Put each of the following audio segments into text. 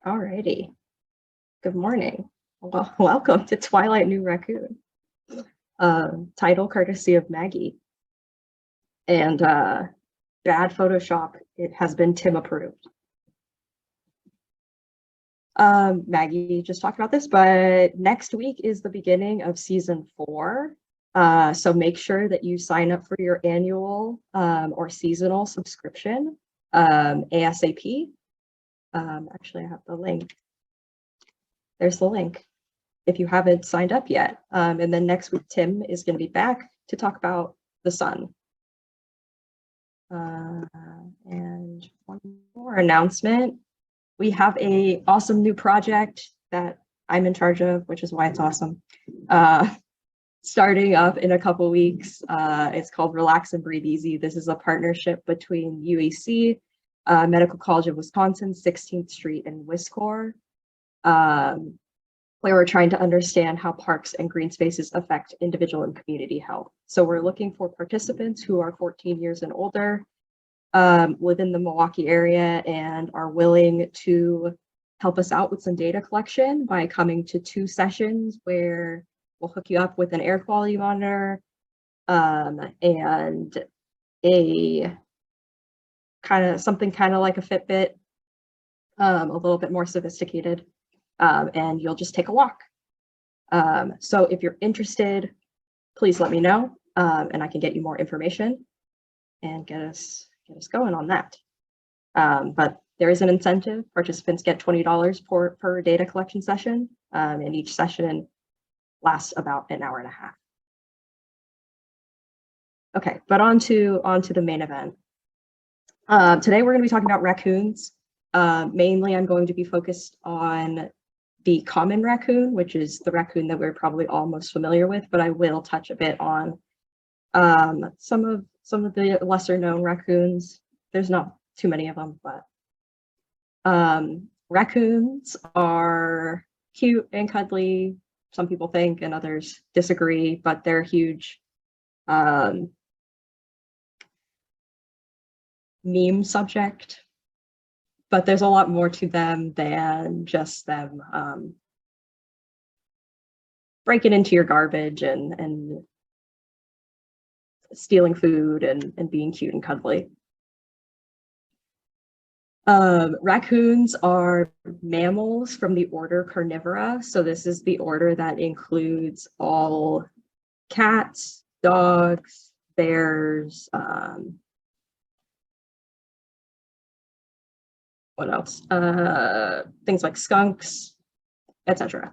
Alrighty. Good morning. Well, welcome to Twilight New Raccoon. Title courtesy of Maggie. And bad Photoshop, it has been Tim approved. Maggie just talked about this, but next week is the beginning of season 4. So make sure that you sign up for your annual or seasonal subscription ASAP. Actually, I have the link. There's the link if you haven't signed up yet. And then next week, Tim is going to be back to talk about the sun. And one more announcement. We have an awesome new project that I'm in charge of, which is why it's awesome. Starting up in a couple weeks. It's called Relax and Breathe Easy. This is a partnership between UAC, Medical College of Wisconsin, 16th Street, and Wiscor, where we're trying to understand how parks and green spaces affect individual and community health. So we're looking for participants who are 14 years and older, live in the Milwaukee area, and are willing to help us out with some data collection by coming to 2 sessions where we'll hook you up with an air quality monitor and a something like a Fitbit, a little bit more sophisticated, and you'll just take a walk. So if you're interested, please let me know, and I can get you more information and get us going on that. But there is an incentive. Participants get $20 per data collection session, and each session lasts about an hour and a half. Okay, but on to the main event. Today we're going to be talking about raccoons. Mainly I'm going to be focused on the common raccoon, which is the raccoon that we're probably all most familiar with, but I will touch a bit on some of the lesser known raccoons. There's not too many of them, but raccoons are cute and cuddly, some people think, and others disagree, but they're huge meme subject, but there's a lot more to them than just them breaking into your garbage and stealing food and being cute and cuddly. Raccoons are mammals from the order Carnivora. So this is the order that includes all cats, dogs, bears, what else? Things like skunks, etc.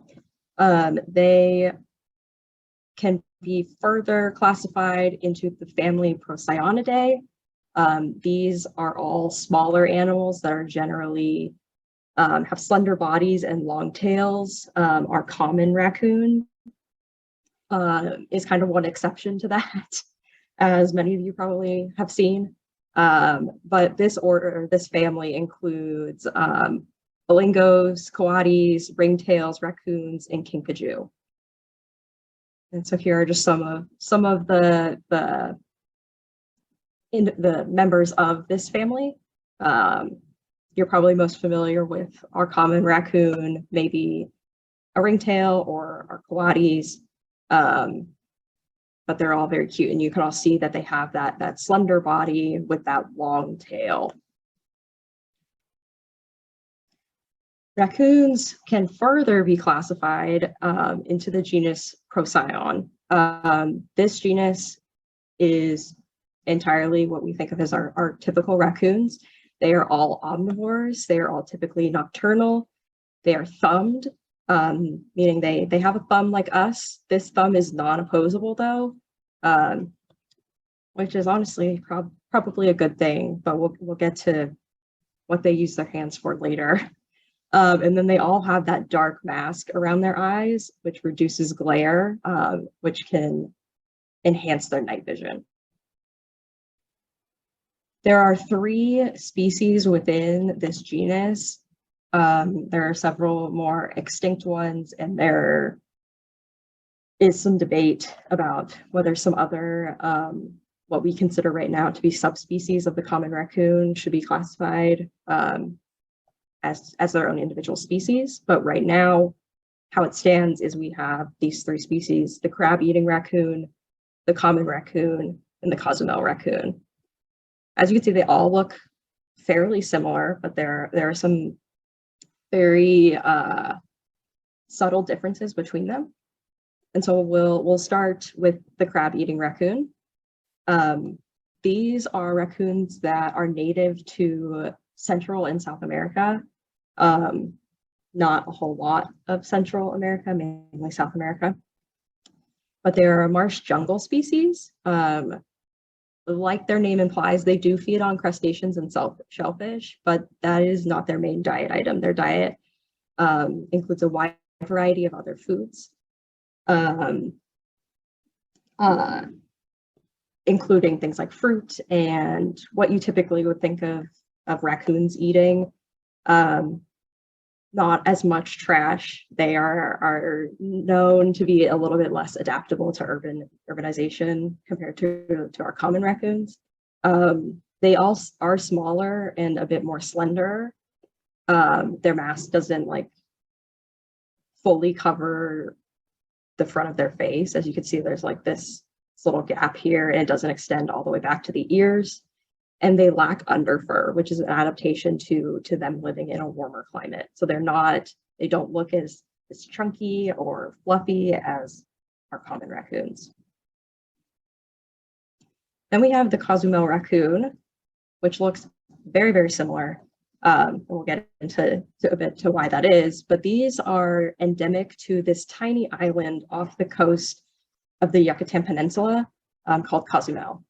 They can be further classified into the family Procyoниdae. These are all smaller animals that are generally have slender bodies and long tails. Our common raccoon is kind of one exception to that, as many of you probably have seen. But this family includes bolingos, coatis, ringtails, raccoons, and kinkajou. And so here are just some of the members of this family. You're probably most familiar with our common raccoon, maybe a ringtail or our coatis, but they're all very cute, and you can all see that they have that slender body with that long tail. Raccoons can further be classified into the genus Procyon. This genus is entirely what we think of as our typical raccoons. They are all omnivores. They are all typically nocturnal. They are thumbed, meaning they have a thumb like us. This thumb is non-opposable though, which is honestly probably a good thing, but we'll get to what they use their hands for later. And then they all have that dark mask around their eyes, which reduces glare, which can enhance their night vision. There are 3 species within this genus. There are several more extinct ones, and there is some debate about whether some other, what we consider right now to be subspecies of the common raccoon should be classified as their own individual species. But right now, how it stands is we have these 3 species: the crab-eating raccoon, the common raccoon, and the Cozumel raccoon. As you can see, they all look fairly similar, but there are some very subtle differences between them. And so we'll start with the crab-eating raccoon. These are raccoons that are native to Central and South America. Not a whole lot of Central America, mainly South America. But they're a marsh jungle species. Like their name implies, they do feed on crustaceans and shellfish, but that is not their main diet item. Their diet includes a wide variety of other foods, including things like fruit and what you typically would think of raccoons eating. Not as much trash. They are known to be a little bit less adaptable to urbanization compared to our common raccoons. They all are smaller and a bit more slender. Their mask doesn't like fully cover the front of their face. As you can see, there's like this little gap here, and it doesn't extend all the way back to the ears. And they lack underfur, which is an adaptation to them living in a warmer climate. So they don't look as chunky or fluffy as our common raccoons. Then we have the Cozumel raccoon, which looks very, very similar. We'll get into a bit to why that is, but these are endemic to this tiny island off the coast of the Yucatan Peninsula called Cozumel.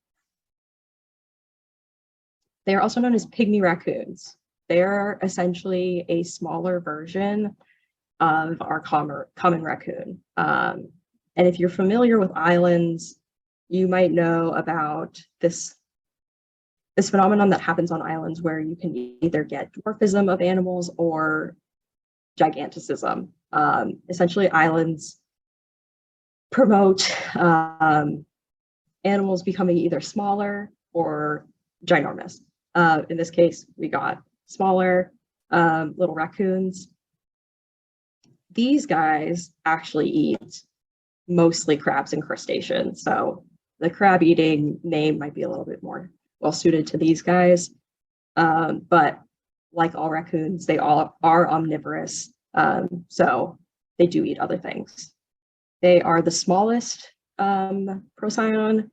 They are also known as pygmy raccoons. They're essentially a smaller version of our common raccoon. And if you're familiar with islands, you might know about this phenomenon that happens on islands where you can either get dwarfism of animals or giganticism. Essentially, islands promote animals becoming either smaller or ginormous. In this case, we got smaller little raccoons. These guys actually eat mostly crabs and crustaceans. So the crab eating name might be a little bit more well suited to these guys. But like all raccoons, they all are omnivorous. So they do eat other things. They are the smallest procyon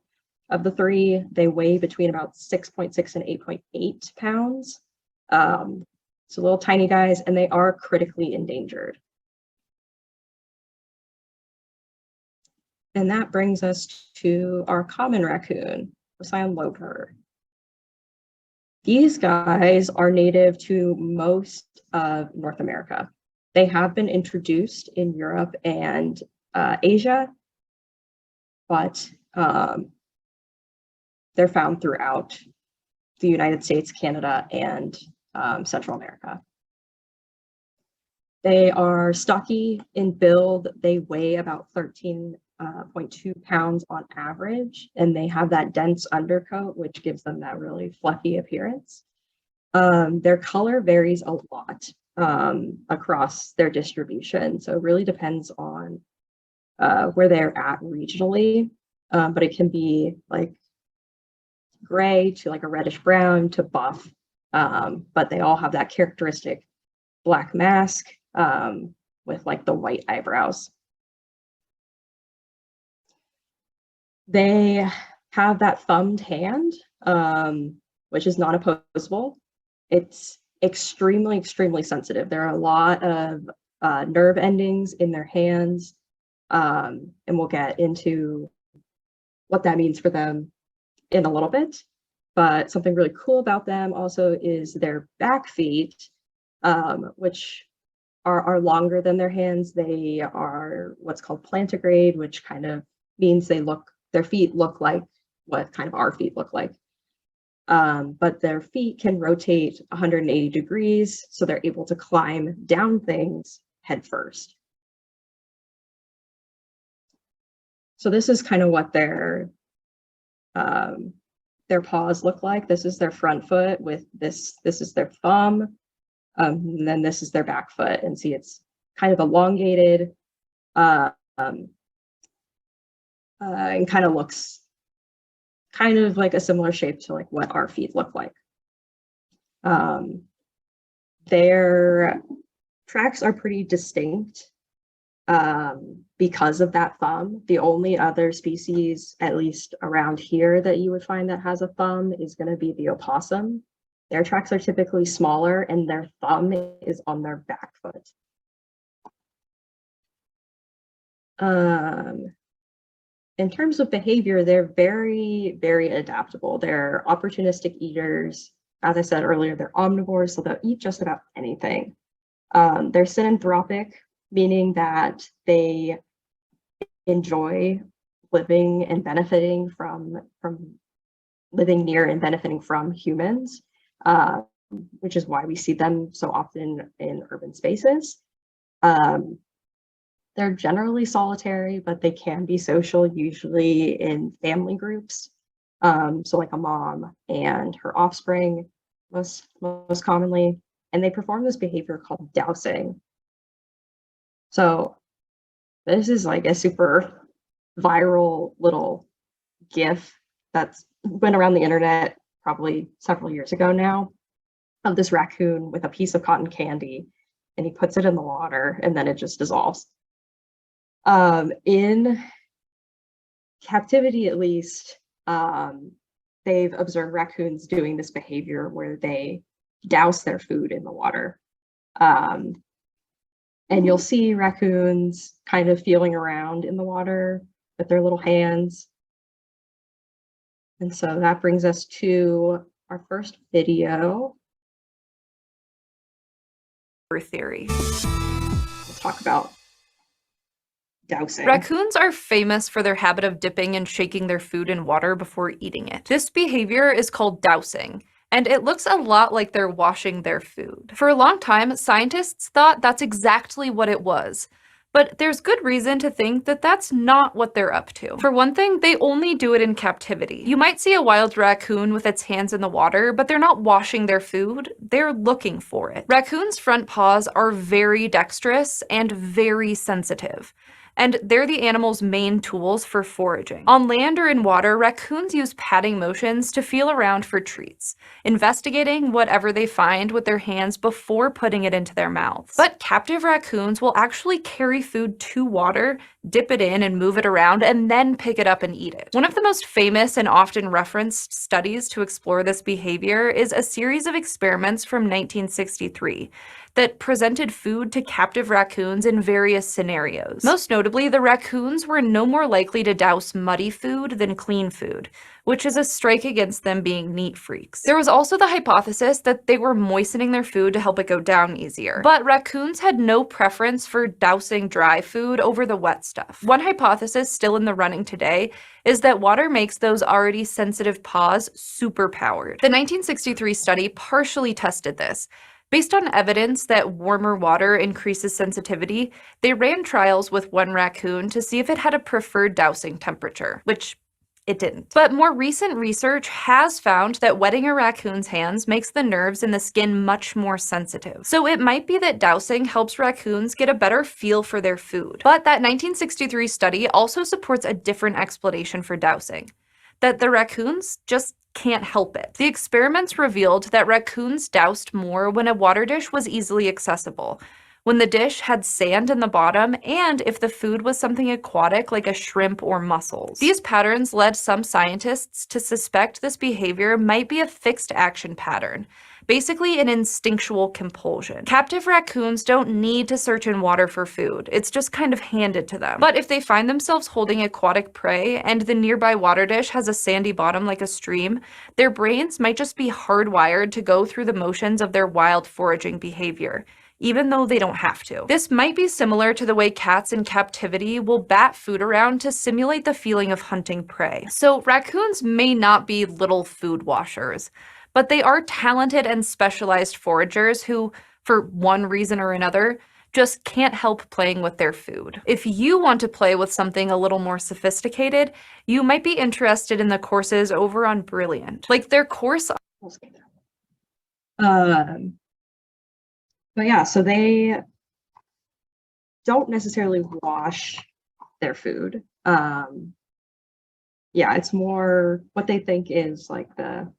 of the 3. They weigh between about 6.6 and 8.8 pounds. So little tiny guys, and they are critically endangered. And that brings us to our common raccoon, Procyon loper. These guys are native to most of North America. They have been introduced in Europe and Asia, but they're found throughout the United States, Canada, and Central America. They are stocky in build. They weigh about 13.2 pounds on average, and they have that dense undercoat, which gives them that really fluffy appearance. Their color varies a lot across their distribution, so it really depends on where they're at regionally, but it can be like gray to like a reddish brown to buff, but they all have that characteristic black mask with like the white eyebrows. They have that thumbed hand, which is non-opposable. It's extremely, extremely sensitive. There are a lot of nerve endings in their hands, and we'll get into what that means for them in a little bit. But something really cool about them also is their back feet, which are longer than their hands. They are what's called plantigrade, which kind of means their feet look like what kind of our feet look like. But their feet can rotate 180 degrees, so they're able to climb down things head first. So this is kind of what their paws look like. This is their front foot with this is their thumb. And then this is their back foot, and see it's kind of elongated, and kind of looks kind of like a similar shape to like what our feet look like. Their tracks are pretty distinct because of that thumb. The only other species, at least around here, that you would find that has a thumb is going to be the opossum. Their tracks are typically smaller, and their thumb is on their back foot. In terms of behavior, they're very, very adaptable. They're opportunistic eaters. As I said earlier, they're omnivores, so they'll eat just about anything. They're synanthropic, meaning that they enjoy living and benefiting from living near and benefiting from humans, which is why we see them so often in urban spaces. They're generally solitary, but they can be social, usually in family groups. So like a mom and her offspring, most commonly, and they perform this behavior called dousing. So this is like a super viral little GIF that's went around the internet probably several years ago now, of this raccoon with a piece of cotton candy, and he puts it in the water and then it just dissolves. In captivity, at least, they've observed raccoons doing this behavior where they douse their food in the water. And you'll see raccoons kind of feeling around in the water with their little hands. And so that brings us to our first video. Theory. We'll talk about dousing. Raccoons are famous for their habit of dipping and shaking their food in water before eating it. This behavior is called dousing, and it looks a lot like they're washing their food. For a long time, scientists thought that's exactly what it was. But there's good reason to think that that's not what they're up to. For one thing, they only do it in captivity. You might see a wild raccoon with its hands in the water, but they're not washing their food, they're looking for it. Raccoons' front paws are very dexterous and very sensitive, and they're the animal's main tools for foraging. On land or in water, raccoons use patting motions to feel around for treats, investigating whatever they find with their hands before putting it into their mouths. But captive raccoons will actually carry food to water, dip it in and move it around, and then pick it up and eat it. One of the most famous and often referenced studies to explore this behavior is a series of experiments from 1963 that presented food to captive raccoons in various scenarios. Most notably, the raccoons were no more likely to douse muddy food than clean food, which is a strike against them being neat freaks. There was also the hypothesis that they were moistening their food to help it go down easier. But raccoons had no preference for dousing dry food over the wet stuff. One hypothesis still in the running today is that water makes those already sensitive paws superpowered. The 1963 study partially tested this. Based on evidence that warmer water increases sensitivity, they ran trials with one raccoon to see if it had a preferred dousing temperature, which it didn't. But more recent research has found that wetting a raccoon's hands makes the nerves in the skin much more sensitive. So it might be that dousing helps raccoons get a better feel for their food. But that 1963 study also supports a different explanation for dousing, that the raccoons just can't help it. The experiments revealed that raccoons doused more when a water dish was easily accessible, when the dish had sand in the bottom, and if the food was something aquatic like a shrimp or mussels. These patterns led some scientists to suspect this behavior might be a fixed action pattern, basically an instinctual compulsion. Captive raccoons don't need to search in water for food, it's just kind of handed to them. But if they find themselves holding aquatic prey and the nearby water dish has a sandy bottom like a stream, their brains might just be hardwired to go through the motions of their wild foraging behavior, even though they don't have to. This might be similar to the way cats in captivity will bat food around to simulate the feeling of hunting prey. So raccoons may not be little food washers, but they are talented and specialized foragers who, for one reason or another, just can't help playing with their food. If you want to play with something a little more sophisticated, you might be interested in the courses over on Brilliant. Like their course But yeah, so they don't necessarily wash their food. Yeah, it's more what they think is like the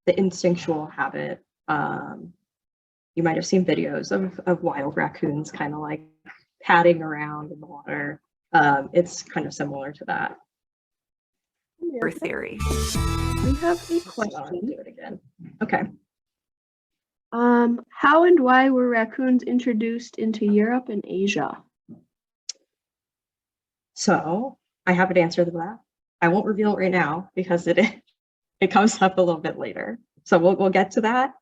instinctual habit. You might have seen videos of wild raccoons kind of like padding around in the water. It's kind of similar to that. Your theory. We have a So I'll question. do it again. Okay. How and why were raccoons introduced into Europe and Asia? So I have an answer to that. I won't reveal it right now because it comes up a little bit later. So we'll get to that.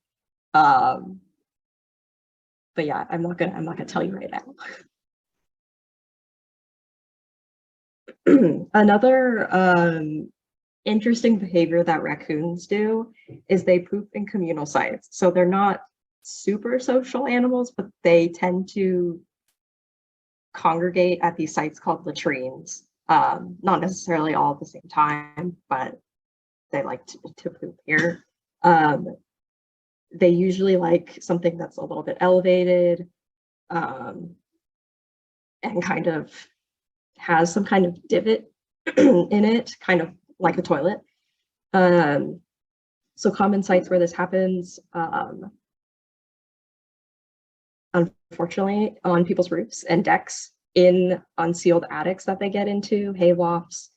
But yeah, I'm not gonna tell you right now. Another interesting behavior that raccoons do is they poop in communal sites. So they're not super social animals, but they tend to congregate at these sites called latrines. Not necessarily all at the same time, but they like to poop here. They usually like something that's a little bit elevated, and kind of has some kind of divot in it, kind of like a toilet. So common sites where this happens, unfortunately, on people's roofs and decks, in unsealed attics that they get into, hay lofts.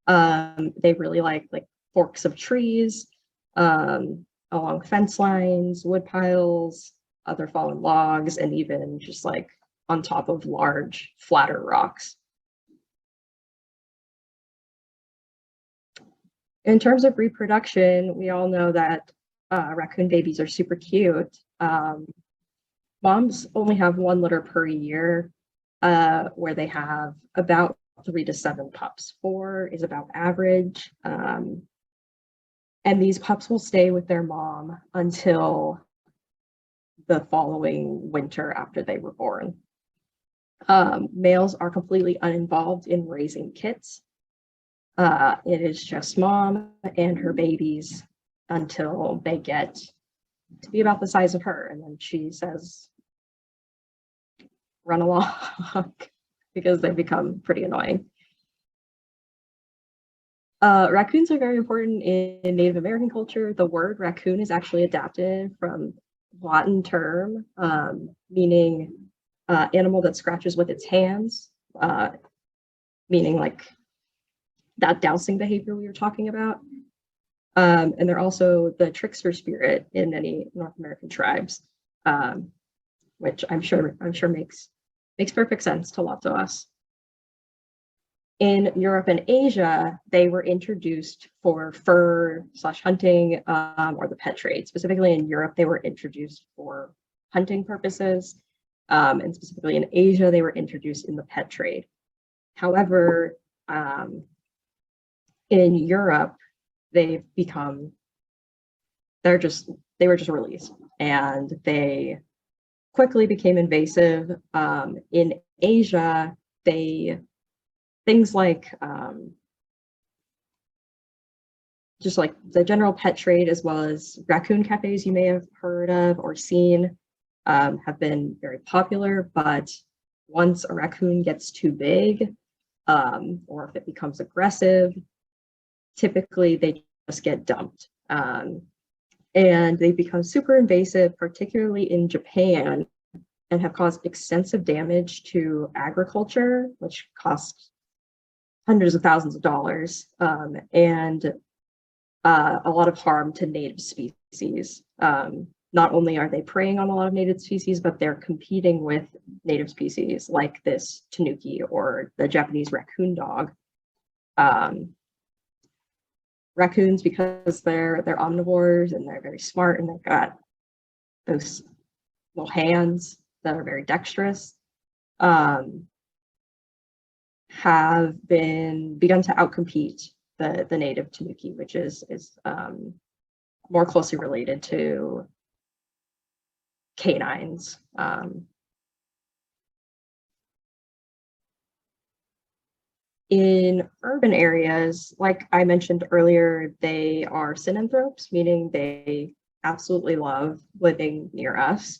They really like forks of trees, along fence lines, wood piles, other fallen logs, and even just like on top of large, flatter rocks. In terms of reproduction, we all know that raccoon babies are super cute. Moms only have 1 litter per year, where they have about 3 to 7 pups. 4 is about average. And these pups will stay with their mom until the following winter after they were born. Males are completely uninvolved in raising kits. It is just mom and her babies until they get to be about the size of her, and then she says, run along, because they become pretty annoying. Raccoons are very important in Native American culture. The word raccoon is actually adapted from Latin term, meaning animal that scratches with its hands, meaning like that dousing behavior we were talking about. And they're also the trickster spirit in many North American tribes, which I'm sure makes perfect sense to lots of us. In Europe and Asia, they were introduced for fur/hunting, or the pet trade. Specifically in Europe, they were introduced for hunting purposes, and specifically in Asia, they were introduced in the pet trade. However, in Europe, they were just released, and they quickly became invasive. In Asia, things like just like the general pet trade, as well as raccoon cafes you may have heard of or seen, have been very popular. But once a raccoon gets too big, or if it becomes aggressive, typically they just get dumped. And they become super invasive, particularly in Japan, and have caused extensive damage to agriculture, which costs hundreds of thousands of dollars, and a lot of harm to native species. Not only are they preying on a lot of native species, but they're competing with native species like this tanuki or the Japanese raccoon dog. Raccoons, because they're omnivores and they're very smart and they've got those little hands that are very dexterous, have begun to outcompete the native tanuki, which is more closely related to canines. In urban areas, like I mentioned earlier, they are synanthropes, meaning they absolutely love living near us.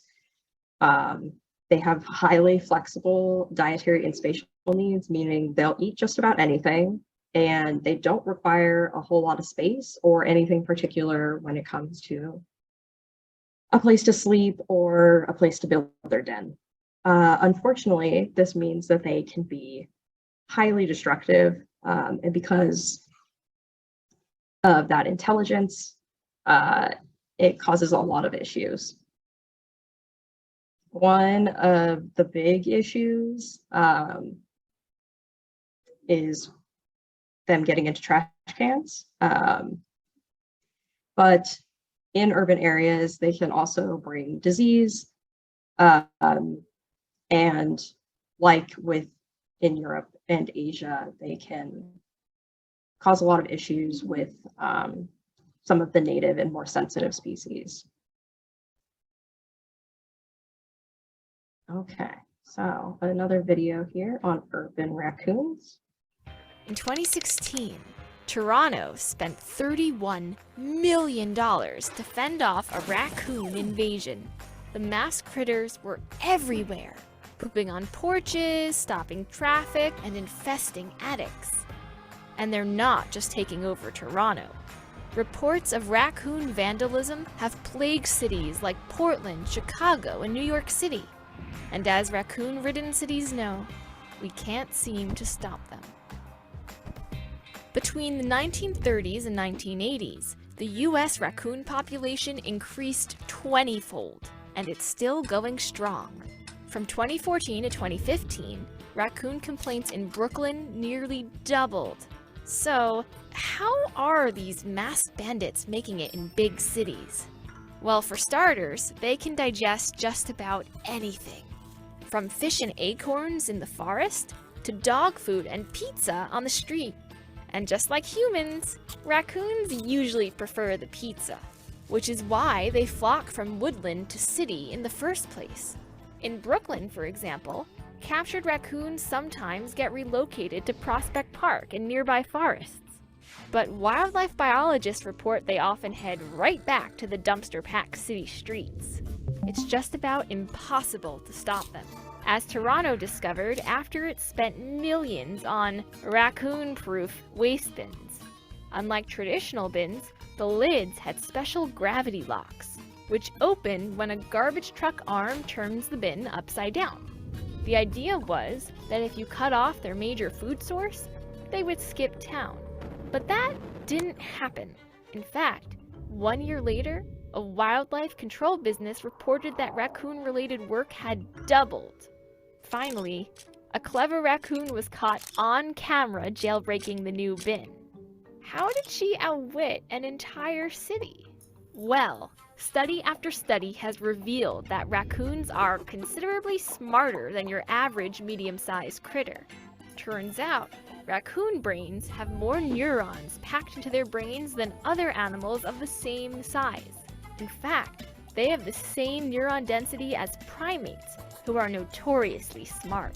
They have highly flexible dietary and spatial needs, meaning they'll eat just about anything, and they don't require a whole lot of space or anything particular when it comes to a place to sleep or a place to build their den. Unfortunately, this means that they can be highly destructive, and because of that intelligence, it causes a lot of issues. One of the big issues is them getting into trash cans. But in urban areas, they can also bring disease. And like in Europe and Asia, they can cause a lot of issues with some of the native and more sensitive species. Okay, so another video here on urban raccoons. In 2016, Toronto spent $31 million to fend off a raccoon invasion. The masked critters were everywhere, pooping on porches, stopping traffic, and infesting attics. And they're not just taking over Toronto. Reports of raccoon vandalism have plagued cities like Portland, Chicago, and New York City. And as raccoon-ridden cities know, we can't seem to stop them. Between the 1930s and 1980s, the US raccoon population increased 20-fold, and it's still going strong. From 2014 to 2015, raccoon complaints in Brooklyn nearly doubled. So, how are these masked bandits making it in big cities? Well, for starters, they can digest just about anything. From fish and acorns in the forest, to dog food and pizza on the street. And just like humans, raccoons usually prefer the pizza, which is why they flock from woodland to city in the first place. In Brooklyn, for example, captured raccoons sometimes get relocated to Prospect Park and nearby forests. But wildlife biologists report they often head right back to the dumpster-packed city streets. It's just about impossible to stop them, as Toronto discovered after it spent millions on raccoon-proof waste bins. Unlike traditional bins, the lids had special gravity locks, which open when a garbage truck arm turns the bin upside down. The idea was that if you cut off their major food source, they would skip town. But that didn't happen. In fact, 1 year later, a wildlife control business reported that raccoon-related work had doubled. Finally, a clever raccoon was caught on camera jailbreaking the new bin. How did she outwit an entire city? Well, study after study has revealed that raccoons are considerably smarter than your average medium-sized critter. Turns out, raccoon brains have more neurons packed into their brains than other animals of the same size. In fact, they have the same neuron density as primates, who are notoriously smart.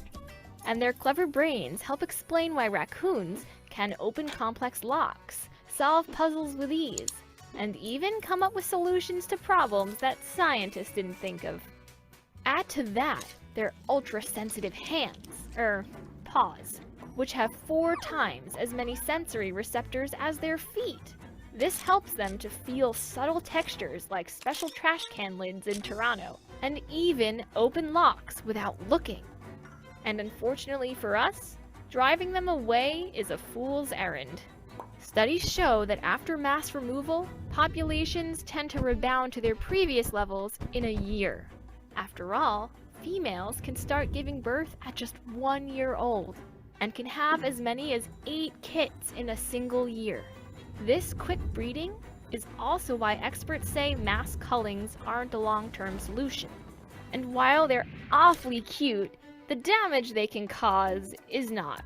And their clever brains help explain why raccoons can open complex locks, solve puzzles with ease, and even come up with solutions to problems that scientists didn't think of. Add to that their ultra-sensitive hands, paws, which have 4 times as many sensory receptors as their feet. This helps them to feel subtle textures like special trash can lids in Toronto, and even open locks without looking. And unfortunately for us, driving them away is a fool's errand. Studies show that after mass removal, populations tend to rebound to their previous levels in a year. After all, females can start giving birth at just 1 year old, and can have as many as 8 kits in a single year. This quick breeding is also why experts say mass cullings aren't a long-term solution. And while they're awfully cute, the damage they can cause is not.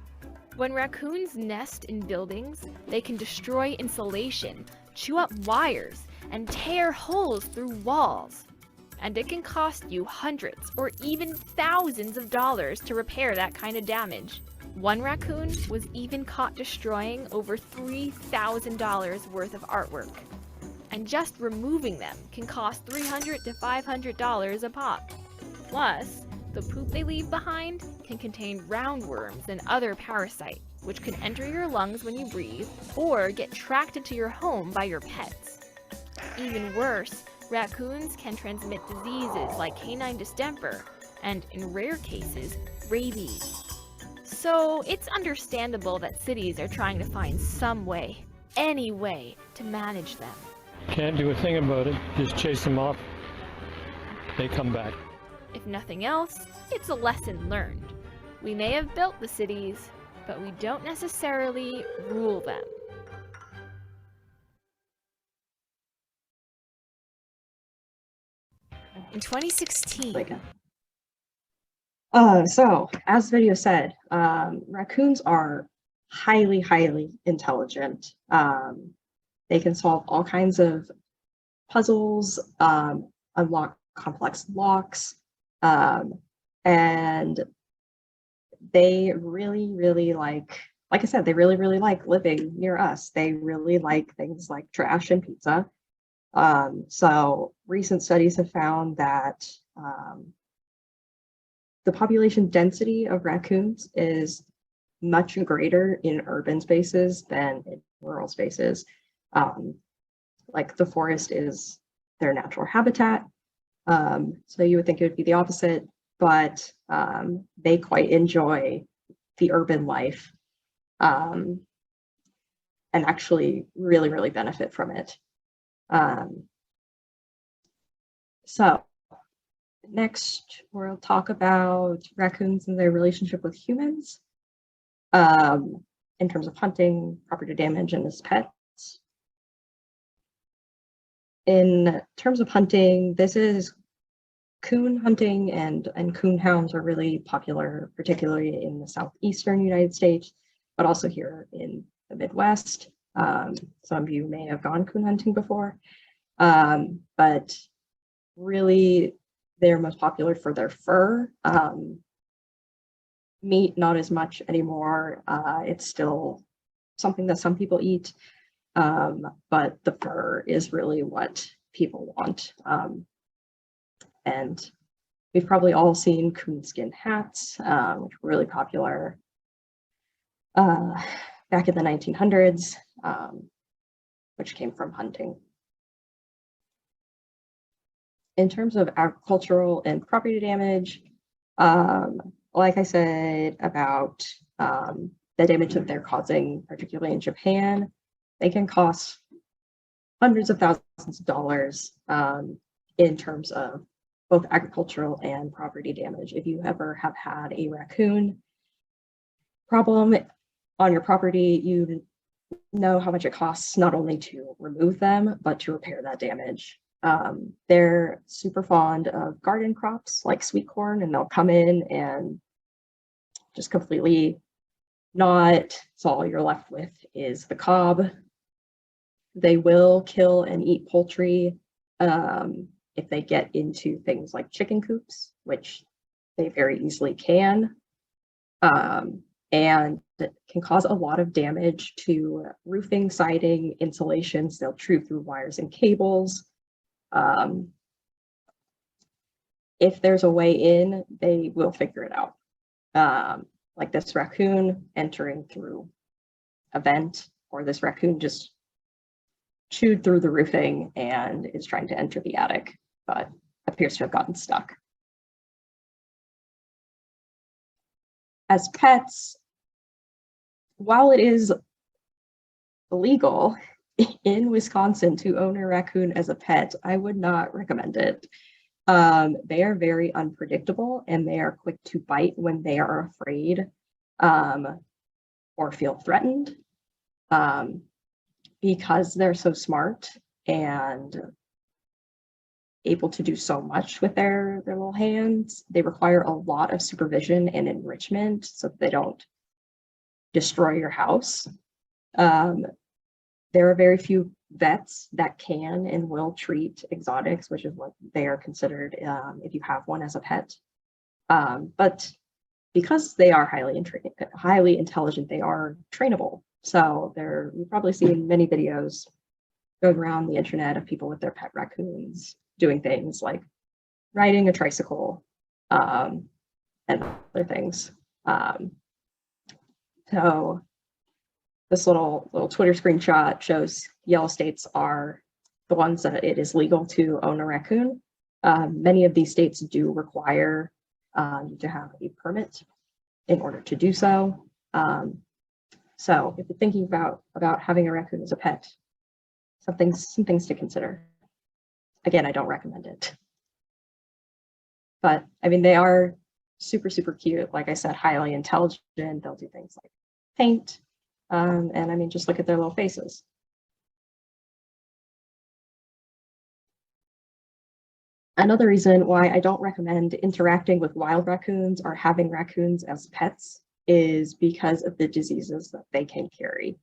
When raccoons nest in buildings, they can destroy insulation, chew up wires, and tear holes through walls. And it can cost you hundreds or even thousands of dollars to repair that kind of damage. One raccoon was even caught destroying over $3,000 worth of artwork. And just removing them can cost $300 to $500 a pop. Plus, the poop they leave behind can contain roundworms and other parasites, which can enter your lungs when you breathe or get tracked into your home by your pets. Even worse, raccoons can transmit diseases like canine distemper and, in rare cases, rabies. So it's understandable that cities are trying to find some way, any way, to manage them. Can't do a thing about it. Just chase them off. They come back. If nothing else, it's a lesson learned. We may have built the cities, but we don't necessarily rule them. In 2016, So, as the video said, raccoons are highly, highly intelligent. They can solve all kinds of puzzles, unlock complex locks, and they really, really like I said, they really, really like living near us. They really like things like trash and pizza. So recent studies have found that the population density of raccoons is much greater in urban spaces than in rural spaces. Like the forest is their natural habitat. So you would think it would be the opposite, but they quite enjoy the urban life and actually really, really benefit from it. So next, we'll talk about raccoons and their relationship with humans in terms of hunting, property damage, and as pets. In terms of hunting, this is coon hunting, and coon hounds are really popular, particularly in the southeastern United States, but also here in the Midwest. Some of you may have gone coon hunting before, but really they're most popular for their fur. Meat, not as much anymore. It's still something that some people eat, but the fur is really what people want. And we've probably all seen coonskin hats, which were really popular back in the 1900s, which came from hunting. In terms of agricultural and property damage, like I said about the damage that they're causing, particularly in Japan, they can cost hundreds of thousands of dollars in terms of both agricultural and property damage. If you ever have had a raccoon problem on your property, you know how much it costs not only to remove them, but to repair that damage. They're super fond of garden crops like sweet corn, and they'll come in and just completely gnaw it. So all you're left with is the cob. They will kill and eat poultry if they get into things like chicken coops, which they very easily can, and can cause a lot of damage to roofing, siding, insulations. They'll chew through wires and cables. If there's a way in, they will figure it out. Like this raccoon entering through a vent, or this raccoon just chewed through the roofing and is trying to enter the attic, but appears to have gotten stuck. As pets, while it is illegal in Wisconsin to own a raccoon as a pet, I would not recommend it. They are very unpredictable, and they are quick to bite when they are afraid or feel threatened. Because they're so smart and able to do so much with their little hands, they require a lot of supervision and enrichment so that they don't destroy your house. There are very few vets that can and will treat exotics, which is what they are considered if you have one as a pet. But because they are highly intelligent, they are trainable. So you've probably seen many videos going around the internet of people with their pet raccoons doing things like riding a tricycle and other things. So this little Twitter screenshot shows yellow states are the ones that it is legal to own a raccoon. Many of these states do require you to have a permit in order to do so. So if you're thinking about having a raccoon as a pet, some things to consider. Again, I don't recommend it. But I mean, they are super, super cute. Like I said, highly intelligent. They'll do things like paint. And I mean, just look at their little faces. Another reason why I don't recommend interacting with wild raccoons or having raccoons as pets is because of the diseases that they can carry.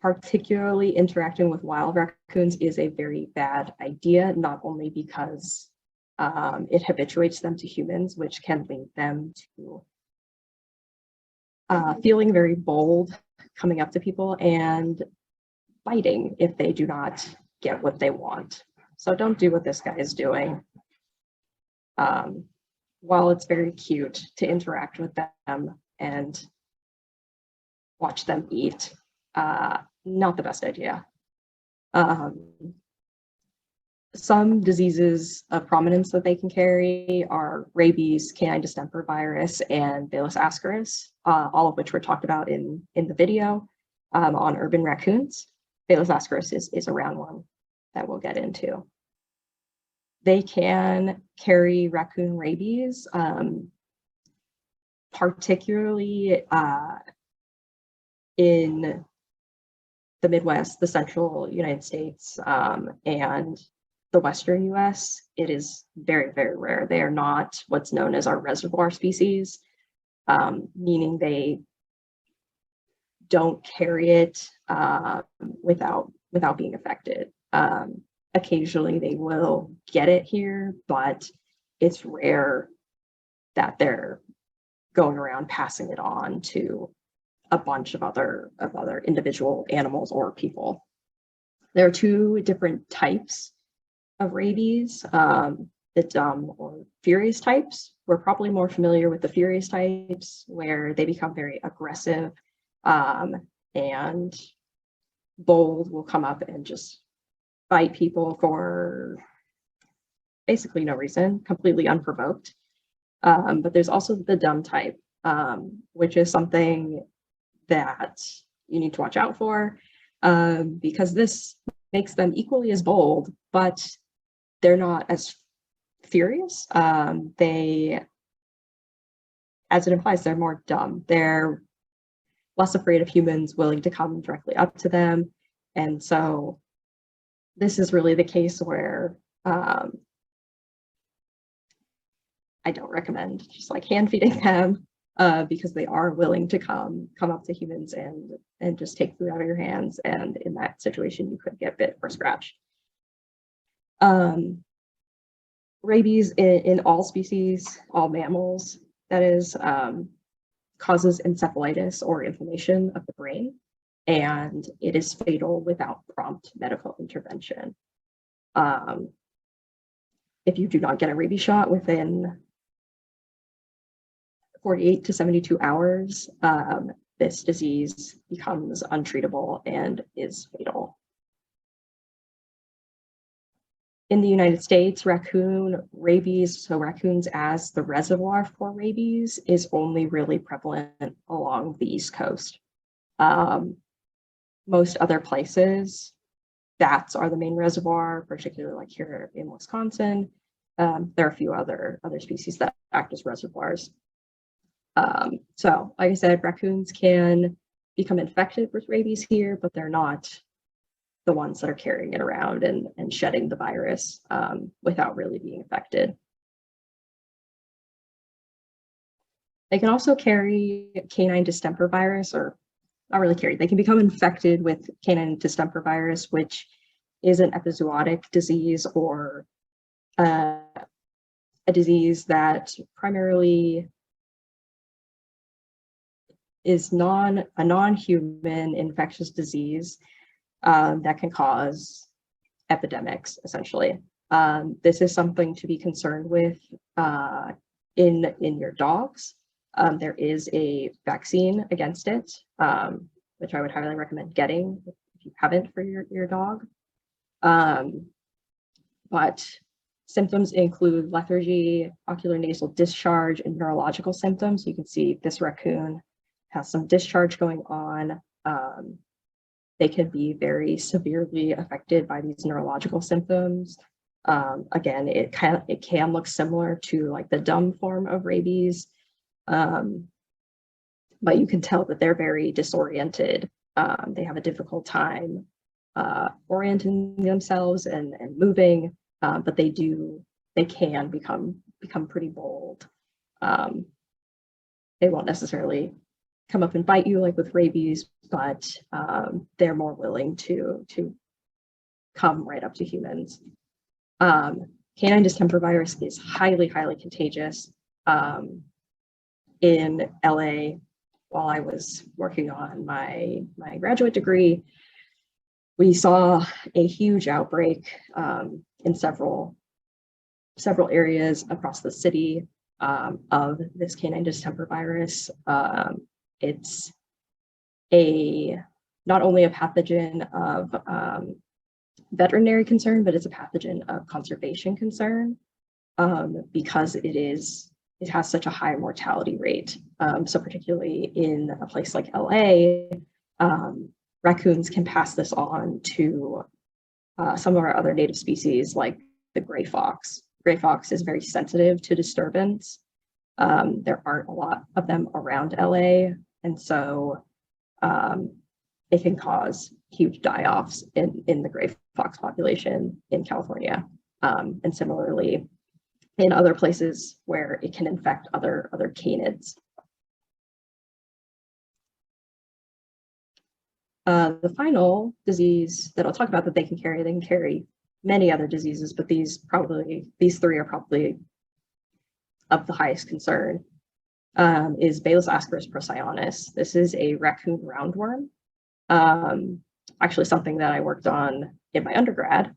Particularly interacting with wild raccoons is a very bad idea, not only because it habituates them to humans, which can link them to feeling very bold, coming up to people, and biting if they do not get what they want. So don't do what this guy is doing. While it's very cute to interact with them and watch them eat, not the best idea. Some diseases of prominence that they can carry are rabies, canine distemper virus, and Baylisascaris, all of which were talked about in the video on urban raccoons. Baylisascaris is a roundworm that we'll get into. They can carry raccoon rabies, particularly in the Midwest, the central United States, and the Western US. It is very, very rare. They are not what's known as our reservoir species, meaning they don't carry it without being affected. Occasionally they will get it here, but it's rare that they're going around passing it on to a bunch of other individual animals or people. There are two different types of rabies, the dumb or furious types. We're probably more familiar with the furious types, where they become very aggressive and bold, will come up and just bite people for basically no reason, completely unprovoked. But there's also the dumb type, which is something that you need to watch out for, because this makes them equally as bold, but they're not as furious. They, as it implies, they're more dumb. They're less afraid of humans, willing to come directly up to them. And so this is really the case where I don't recommend just like hand feeding them, because they are willing to come up to humans and just take food out of your hands. And in that situation, you could get bit or scratched. Rabies in all species, all mammals, that is, causes encephalitis or inflammation of the brain, and it is fatal without prompt medical intervention. If you do not get a rabies shot within 48 to 72 hours, this disease becomes untreatable and is fatal. In the United States, raccoon rabies, so raccoons as the reservoir for rabies, is only really prevalent along the East Coast. Most other places, bats are the main reservoir, particularly like here in Wisconsin. There are a few other species that act as reservoirs. So like I said, raccoons can become infected with rabies here, but they're not the ones that are carrying it around and shedding the virus without really being affected. They can also carry canine distemper virus, or not really carry, they can become infected with canine distemper virus, which is an epizootic disease, or a disease that primarily is a non-human infectious disease that can cause epidemics, essentially. This is something to be concerned with in your dogs. There is a vaccine against it, which I would highly recommend getting if you haven't for your dog. But symptoms include lethargy, ocular nasal discharge, and neurological symptoms. You can see this raccoon has some discharge going on. They can be very severely affected by these neurological symptoms. Again, it can look similar to like the dumb form of rabies, but you can tell that they're very disoriented. They have a difficult time orienting themselves and moving, but they can become pretty bold. They won't necessarily come up and bite you like with rabies, but they're more willing to come right up to humans. Canine distemper virus is highly contagious. In LA, while I was working on my graduate degree, we saw a huge outbreak in several areas across the city of this canine distemper virus. It's not only a pathogen of veterinary concern, but it's a pathogen of conservation concern because it has such a high mortality rate. So particularly in a place like LA, raccoons can pass this on to some of our other native species like the gray fox. Gray fox is very sensitive to disturbance. There aren't a lot of them around LA, and so it can cause huge die-offs in the gray fox population in California, and similarly in other places where it can infect other canids. The final disease that I'll talk about that they can carry many other diseases, but these three are probably of the highest concern, is Baylisascaris procyonis. This is a raccoon roundworm, actually something that I worked on in my undergrad,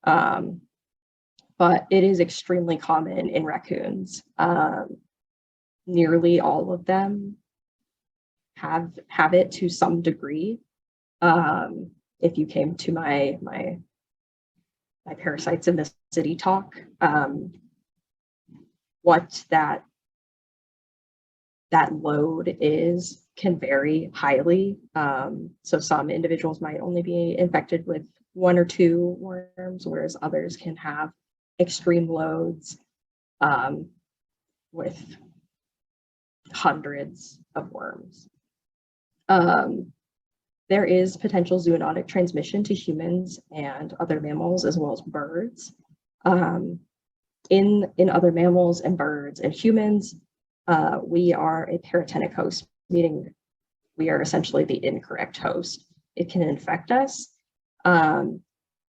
but it is extremely common in raccoons. Nearly all of them have it to some degree. If you came to my parasites in the city talk, what that load is can vary highly. So some individuals might only be infected with 1 or 2 worms, whereas others can have extreme loads with hundreds of worms. There is potential zoonotic transmission to humans and other mammals as well as birds. In other mammals and birds and humans, we are a paratenic host, meaning we are essentially the incorrect host. It can infect us.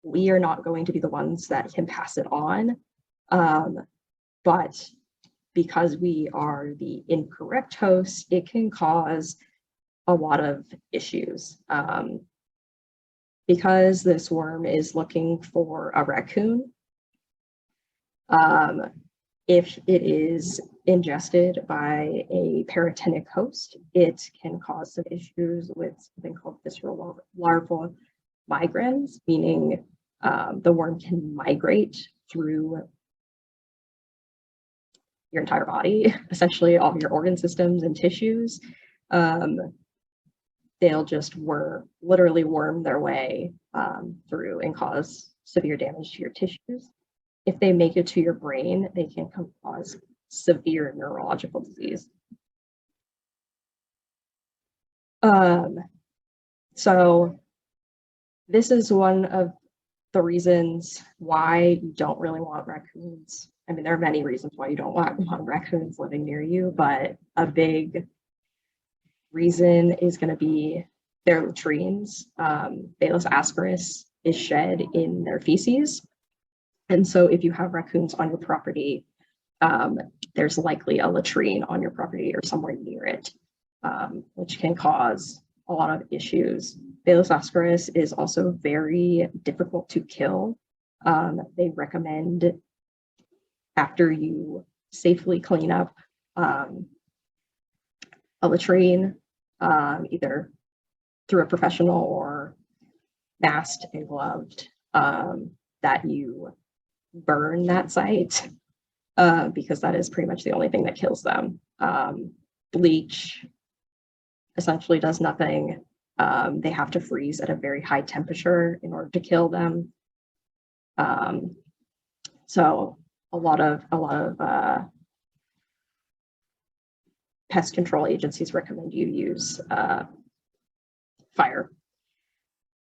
We are not going to be the ones that can pass it on, but because we are the incorrect host, it can cause a lot of issues. Because this worm is looking for a raccoon, if it is ingested by a paratenic host, it can cause some issues with something called visceral larval migrans, meaning the worm can migrate through your entire body, essentially all your organ systems and tissues. They'll just literally worm their way through and cause severe damage to your tissues. If they make it to your brain, they can cause severe neurological disease. So this is one of the reasons why you don't really want raccoons. I mean, there are many reasons why you don't want raccoons living near you, but a big reason is going to be their latrines. Baylisascaris is shed in their feces. And so if you have raccoons on your property, there's likely a latrine on your property or somewhere near it, which can cause a lot of issues. Baylisascaris is also very difficult to kill. They recommend after you safely clean up a latrine, either through a professional or masked and gloved, that you burn that site, because that is pretty much the only thing that kills them. Bleach essentially does nothing. They have to freeze at a very high temperature in order to kill them. So a lot of pest control agencies recommend you use fire.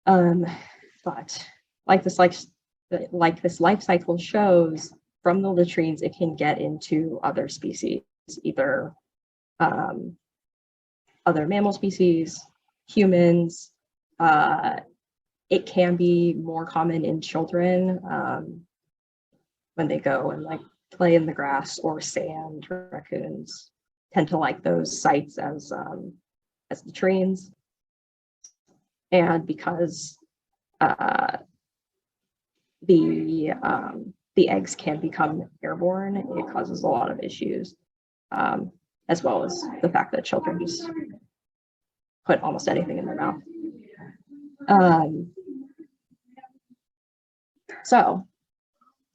But like this life cycle shows, from the latrines, it can get into other species, either other mammal species, humans. It can be more common in children when they go and like play in the grass or sand. Raccoons tend to like those sites as latrines, and because the eggs can become airborne, it causes a lot of issues, as well as the fact that children just put almost anything in their mouth. So,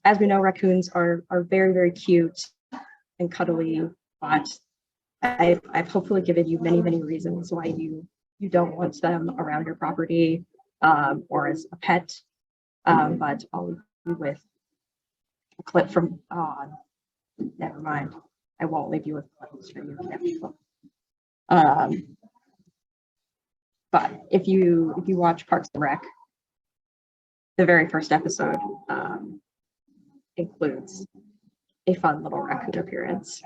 as we know, raccoons are very, very cute and cuddly, but I've hopefully given you many, many reasons why you don't want them around your property or as a pet. But I'll leave you with a clip from, never mind. I won't leave you with clips for you. But if you watch Parks and Rec, the very first episode includes a fun little raccoon appearance.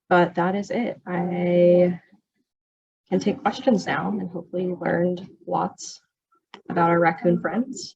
But that is it. I can take questions now, and hopefully you learned lots about our raccoon friends.